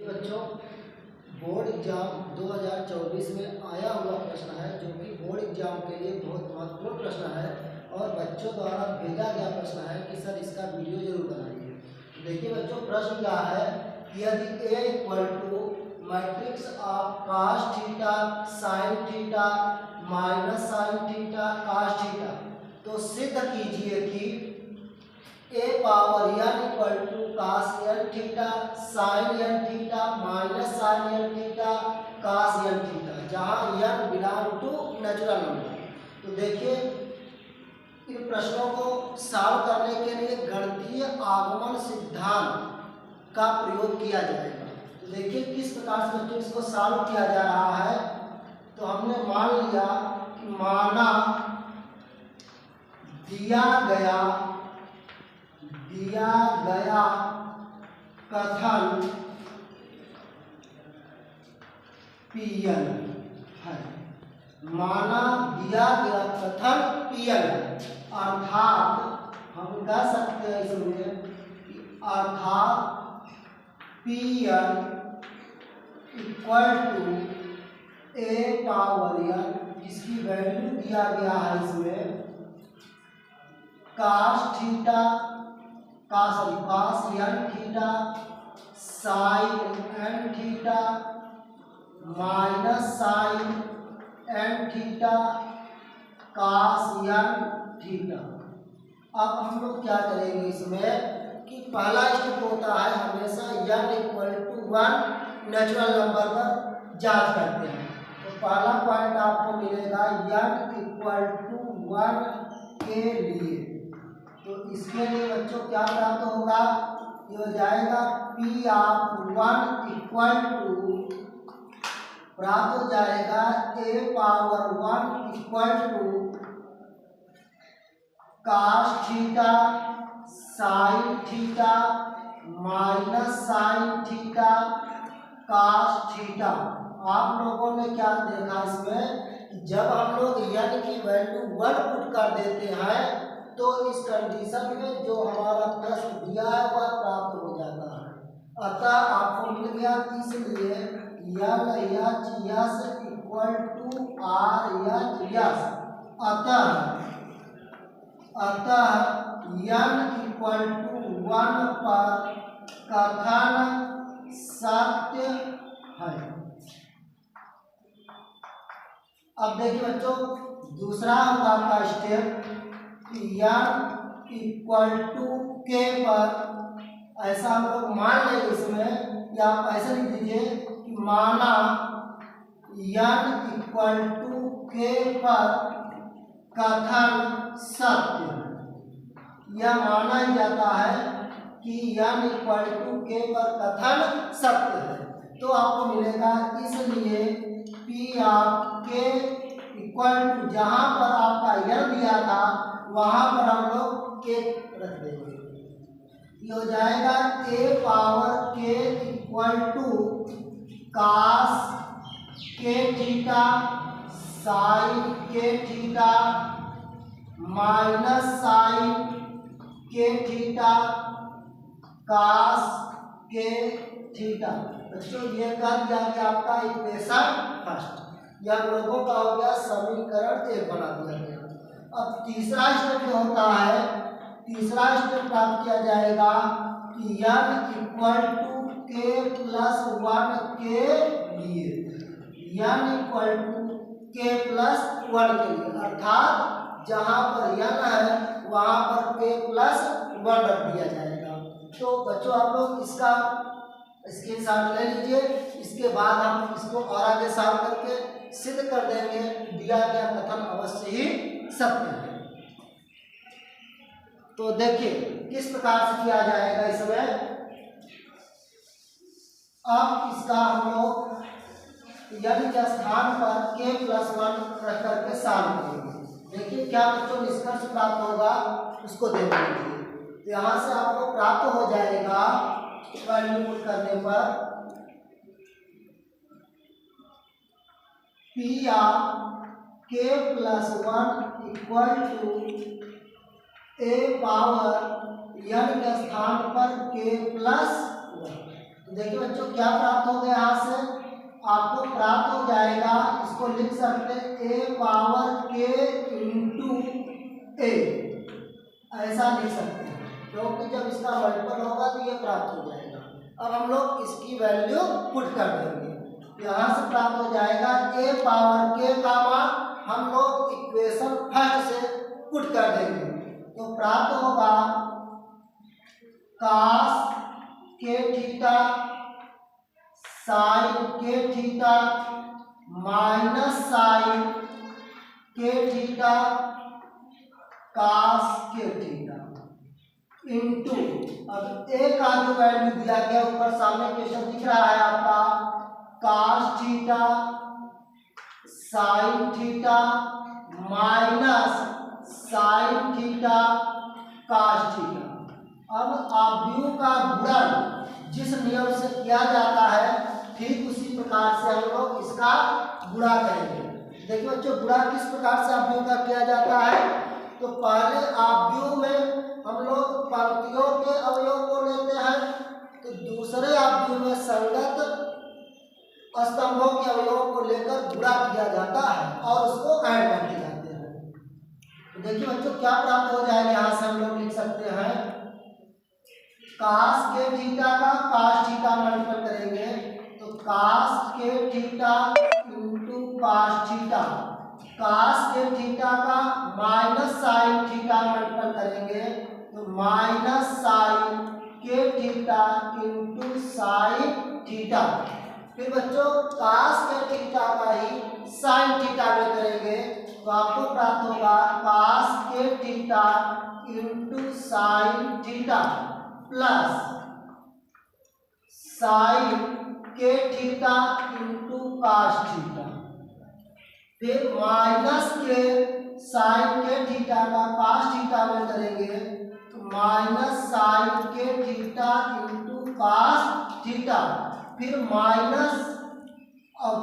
बच्चों, board exam 2024 में आया हुआ प्रश्न है जो कि बोर्ड एग्जाम के लिए बहुत महत्वपूर्ण प्रश्न है और बच्चों द्वारा भेजा गया प्रश्न है कि सर इसका वीडियो जरूर बनाइए। देखिए बच्चों, प्रश्न क्या है कि यदि A equal to matrix of cos theta sin theta minus sin theta cos theta, तो सिद्ध कीजिए कि a power n equal to cos n theta sin n theta minus sin n theta cos n theta, जहाँ n belong to natural number. तो देखिए, इन प्रश्नों को solve करने के लिए गणितीय आगमन सिद्धांत का प्रयोग किया जाएगा। तो देखिए किस प्रकार से बच्चों इसको सॉल्व किया जा रहा है। तो हमने मान लिया कि माना दिया गया कथन Pn है, माना दिया गया कथन Pn है, अर्थात हम कह सकते हैं इसमें कि अर्थात Pn equal to a power n, जिसकी वैल्यू दिया गया है इसमें cos theta cos n theta sin n theta minus sin n theta cos n theta. अब हम लोग क्या करेंगे इसमें कि पहला स्टेप होता है हमेशा n equal to 1 natural number पर जांच करते हैं। तो पहला पॉइंट आपको मिलेगा n इक्वल टू 1 के लिए। तो इसके लिए बच्चों क्या प्राप्त होगा, ये हो जाएगा P ऑफ 1 इक्वल टू, प्राप्त हो जाएगा a power 1 equal to cos theta sin theta minus sin theta cos theta. आप लोगों ने क्या देखा इसमें, जब हम लोग n की वैल्यू 1 पुट कर देते हैं तो इस कंडीशन में जो हमारा प्रश्न दिया है वह प्राप्त हो जाता है। अतः आपको मिल गया, इसलिए LHS इक्वल टू RHS। अतः n इक्वल टू 1 पर कथन सत्य है। अब देखिए बच्चों, दूसरा होगा आपका step n equal to k पर, ऐसा हम लोग मान लेंगे इसमें, या आप ऐसे लिख दीजिए कि माना n इक्वल टू k पर कथन सत्य। यह माना ही जाता है कि n इक्वल टू k पर कथन सत्य है। तो आपको मिलेगा, इसलिए P of k equal to, जहां पर आपका n दिया था वहां पर हम लोग k रख देंगे। ये हो जाएगा a power k equal to cos k theta sin k theta minus sin k theta cos k theta. बच्चों ये कर दिया कि आपका इक्वेशन फर्स्ट, यह लोगों का हो गया समीकरण 1 बना दिया गया। अब तीसरा स्टेप जो होता है, तीसरा स्टेप प्राप्त किया जाएगा कि n equal to k plus 1 के लिए, n equal to k plus 1 के लिए, अर्थात जहां पर n है वहां पर k प्लस 1 रख दिया जाएगा। तो बच्चों आप लोग इसका स्क्रीनशॉट ले लीजिए, इसके बाद हम इसको और आगे सॉल्व करके सिद्ध कर देंगे दिया गया कथन अवश्य ही सत्य है। तो देखिए किस प्रकार से किया जाएगा इसमें। अब इसका हम लोग n के स्थान पर k प्लस 1 रख करके सॉल्व करेंगे। देखिए क्या बच्चों निष्कर्ष प्राप्त होगा उसको देख लीजिए। तो यहाँ से आपको प्राप्त हो जाएगा वैल्यू पुट करने पर P of k plus 1 equal to a power n के स्थान पर k प्लस 1। देखिए बच्चों क्या प्राप्त हो गया यहाँ से, आपको प्राप्त हो जाएगा, इसको लिख सकते हैं a power k into a, ऐसा लिख सकते हैं, क्योंकि जब इसका मल्टीपल होगा तो ये प्राप्त हो जाएगा। अब हम लोग इसकी वैल्यू पुट कर देंगे, यहाँ से प्राप्त हो जाएगा a पावर k का मान हम लोग इक्वेशन फर्स्ट से पुट कर देंगे, तो प्राप्त होगा cos k theta sine k theta minus sine k theta cos k theta into, अब a का जो वैल्यू दिया गया ऊपर सामने क्वेश्चन दिख रहा है आपका, cos theta sine theta minus sine theta cos theta. अब आव्यूह का गुणन जिस नियम से किया जाता है ठीक उसी प्रकार से हम लोग इसका गुणा करेंगे। देखिए बच्चों गुणा किस प्रकार से आव्यूह का किया जाता है, तो पहले आव्यूह में हम लोग पंक्तियों के अवयव को लेते हैं, तो दूसरे आव्यूह में संगत स्तंभों के अवयवों को लेकर गुणा किया जाता है और उसको ऐड करते जाते हैं। तो देखिए बच्चों क्या प्राप्त हो जाएगा, यहाँ से हम लोग लिख सकते हैं cos k थीटा का cos थीटा मल्टीपल करेंगे, तो cos k theta into cos theta, cos k theta का माइनस साइन थीटा मल्टीपल करेंगे, तो minus sine k theta into sine theta. फिर बच्चों cos k थीटा का ही साइन थीटा में करेंगे, तो आपको प्राप्त होगा cos k theta into sine theta plus sine k theta into cos theta, फिर माइनस के साइन k थीटा का cos थीटा में करेंगे, तो minus sine k theta into cos theta, फिर माइनस अब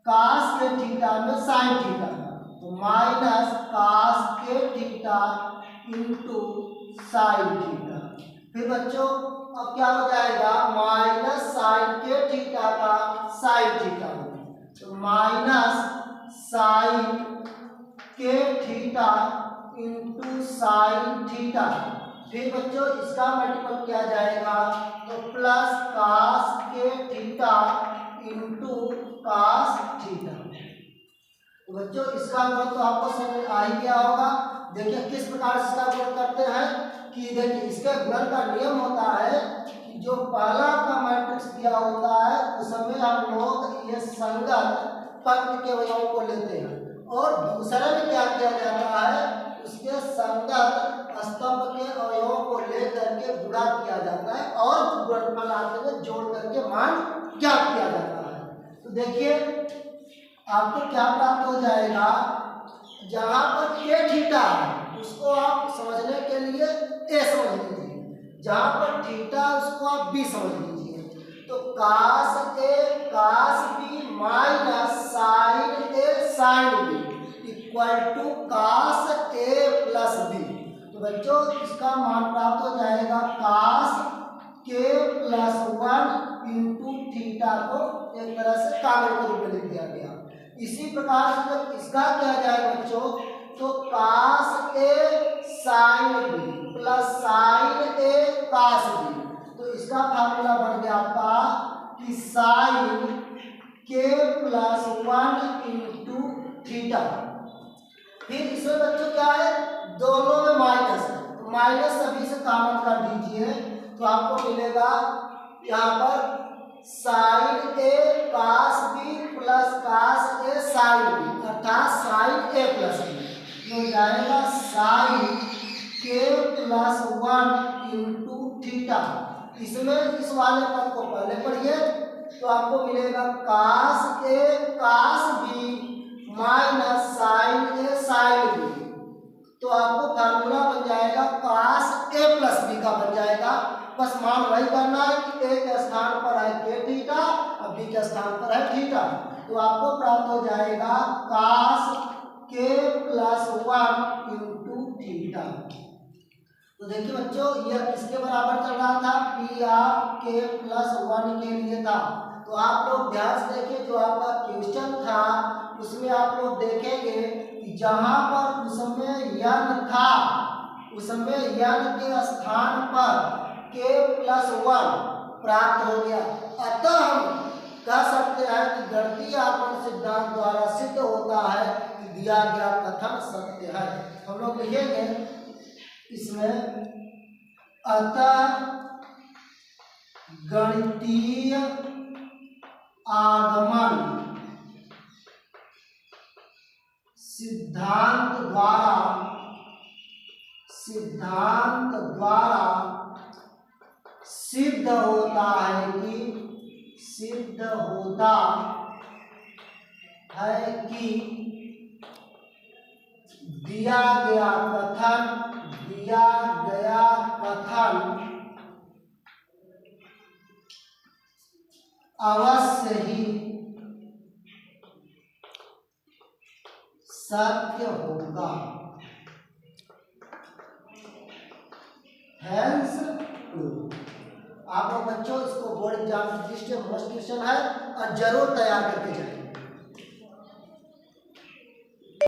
cos k थीटा में साइन थीटा, तो minus cos k theta into sine theta. फिर बच्चों अब क्या हो जाएगा, माइनस साइन k थीटा का साइन थीटा, तो minus sine k theta into sine theta. फिर बच्चों इसका मल्टीपल किया जाएगा, तो plus cos k theta into cos theta. तो बच्चों इसका गुण तो आपको समझ आ ही गया होगा। देखिए किस प्रकार से इसका गुण करते हैं, कि देखिए इसके गुणन का नियम होता है कि जो पहला का मैट्रिक्स दिया होता है उसमें हम लोग ये संगत पंक्ति के अवयवों को लेते हैं, और दूसरे में क्या किया जाता है, उसके संगत स्तंभ के अवयवों को लेकर के गुणा किया जाता है और गुणनफल आते हुए जोड़ करके मान ज्ञात किया जाता है। तो देखिए आपको क्या प्राप्त हो जाएगा, जहां पर k थीटा है उसको आप समझने के लिए a समझ लीजिए, जहां पर थीटा उसको आप b समझ लीजिए, तो cos a cos b minus sine a sign b equal to cos a plus b। तो बच्चों इसका मान प्राप्त हो जाएगा cos k plus 1 into theta को एक तरह से कागज के रूप में लिख दिया गया। इसी प्रकार से जब इसका किया जाए बच्चों, तो cos a sin b plus sin a cos b, तो इसका फार्मूला बन गया आपका कि sin k plus 1 into theta. फिर इसमें बच्चों क्या है, दोनों में माइनस है, तो माइनस सभी से कॉमन कर दीजिए, तो आपको मिलेगा यहाँ पर sine A cos b plus cos a sin b अर्थात साइन a प्लस b, हो जाएगा sine k plus 1 into theta. इसमें इस वाले पद को पहले पढ़िए, तो आपको मिलेगा cos a cos b minus sine a sign b, तो आपको फार्मूला बन जाएगा cos a प्लस b का बन जाएगा। बस मान वही करना है कि a के स्थान पर है k थीटा और b के स्थान पर है थीटा, तो आपको प्राप्त हो जाएगा cos k plus 1 into theta. तो देखिए बच्चों, यह किसके बराबर चल रहा था, पी ऑफ के प्लस 1 के लिए था। तो आप लोग ध्यान से देखिए, जो आपका क्वेश्चन था उसमें आप लोग देखेंगे कि जहां पर उसमें यन था, उसमें यन के स्थान पर के प्लस 1 प्राप्त हो गया। अतः हम कह सकते हैं कि गणितीय आकलन सिद्धांत द्वारा सिद्ध होता है कि दिया गया कथन सत्य है। हम लोग लिखेंगे इसमें, अतः गणितीय आगमन सिद्धांत द्वारा सिद्ध होता है कि दिया गया कथन अवश्य ही सत्य होगा। हेंस आप लोग बच्चों इसको बोर्ड एग्जाम की दृष्टि से मस्ट क्वेश्चन है और जरूर तैयार करके जाएं।